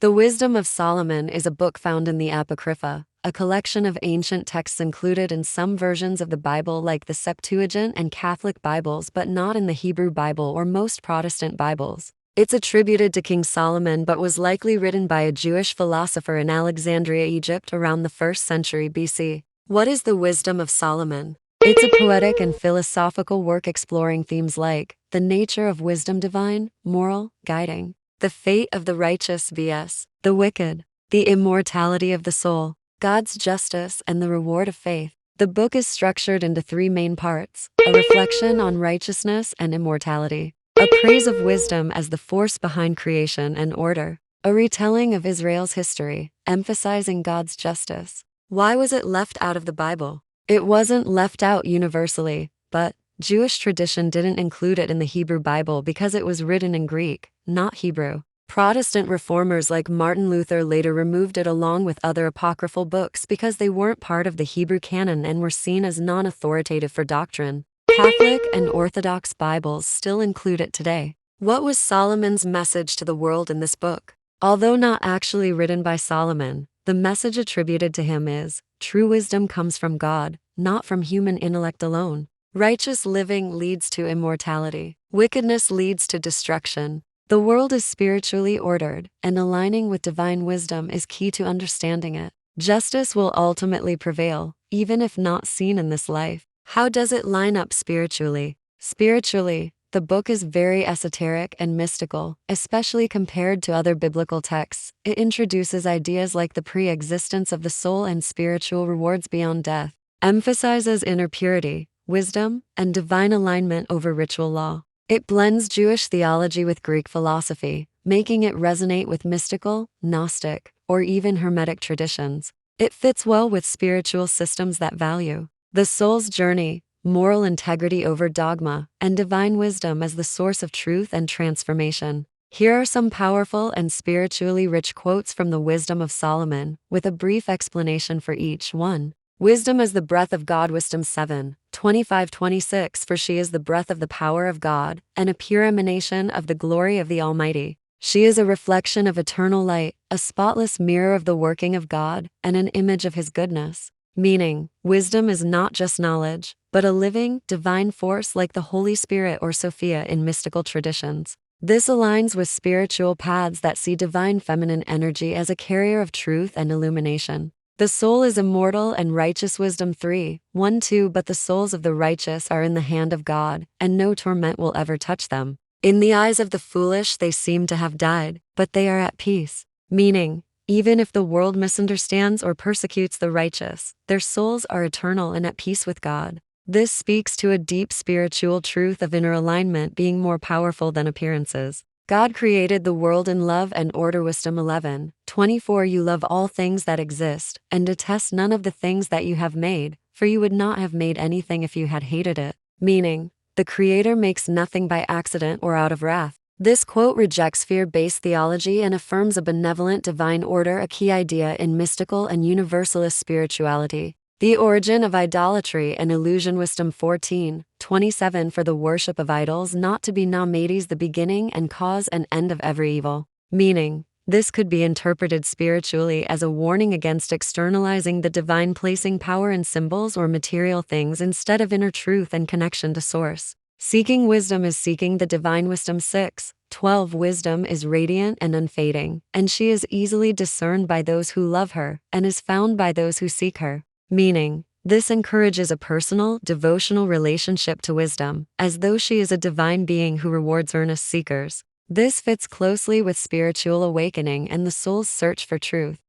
The Wisdom of Solomon is a book found in the Apocrypha, a collection of ancient texts included in some versions of the Bible like the Septuagint and Catholic Bibles but not in the Hebrew Bible or most Protestant Bibles. It's attributed to King Solomon but was likely written by a Jewish philosopher in Alexandria, Egypt around the 1st century BC. What is the Wisdom of Solomon? It's a poetic and philosophical work exploring themes like the nature of wisdom, divine, moral, guiding, the fate of the righteous vs. the wicked, the immortality of the soul, God's justice, and the reward of faith. The book is structured into 3 main parts: a reflection on righteousness and immortality, a praise of wisdom as the force behind creation and order, a retelling of Israel's history, emphasizing God's justice. Why was it left out of the Bible? It wasn't left out universally, but Jewish tradition didn't include it in the Hebrew Bible because it was written in Greek, not Hebrew. Protestant reformers like Martin Luther later removed it along with other apocryphal books because they weren't part of the Hebrew canon and were seen as non-authoritative for doctrine. Catholic and Orthodox Bibles still include it today. What was Solomon's message to the world in this book? Although not actually written by Solomon, the message attributed to him is, true wisdom comes from God, not from human intellect alone. Righteous living leads to immortality. Wickedness leads to destruction. The world is spiritually ordered, and aligning with divine wisdom is key to understanding it. Justice will ultimately prevail, even if not seen in this life. How does it line up spiritually? Spiritually, the book is very esoteric and mystical, especially compared to other biblical texts. It introduces ideas like the pre-existence of the soul and spiritual rewards beyond death, emphasizes inner purity, wisdom, and divine alignment over ritual law. It blends Jewish theology with Greek philosophy, making it resonate with mystical, Gnostic, or even Hermetic traditions. It fits well with spiritual systems that value the soul's journey, moral integrity over dogma, and divine wisdom as the source of truth and transformation. Here are some powerful and spiritually rich quotes from the Wisdom of Solomon, with a brief explanation for each one. Wisdom is the breath of God. Wisdom 7:25-26. For she is the breath of the power of God, and a pure emanation of the glory of the Almighty. She is a reflection of eternal light, a spotless mirror of the working of God, and an image of His goodness. Meaning, wisdom is not just knowledge, but a living, divine force like the Holy Spirit or Sophia in mystical traditions. This aligns with spiritual paths that see divine feminine energy as a carrier of truth and illumination. The soul is immortal and righteous. Wisdom 3:1-2. But the souls of the righteous are in the hand of God, and no torment will ever touch them. In the eyes of the foolish they seem to have died, but they are at peace. Meaning, even if the world misunderstands or persecutes the righteous, their souls are eternal and at peace with God. This speaks to a deep spiritual truth of inner alignment being more powerful than appearances. God created the world in love and order. Wisdom 11:24. You love all things that exist, and detest none of the things that you have made, for you would not have made anything if you had hated it. Meaning, the Creator makes nothing by accident or out of wrath. This quote rejects fear-based theology and affirms a benevolent divine order, a key idea in mystical and universalist spirituality. The origin of idolatry and illusion. Wisdom 14:27. For the worship of idols not to be Namades, the beginning and cause and end of every evil. Meaning, this could be interpreted spiritually as a warning against externalizing the divine, placing power in symbols or material things instead of inner truth and connection to source. Seeking wisdom is seeking the divine. Wisdom 6:12. Wisdom is radiant and unfading, and she is easily discerned by those who love her, and is found by those who seek her. Meaning, this encourages a personal, devotional relationship to wisdom, as though she is a divine being who rewards earnest seekers. This fits closely with spiritual awakening and the soul's search for truth.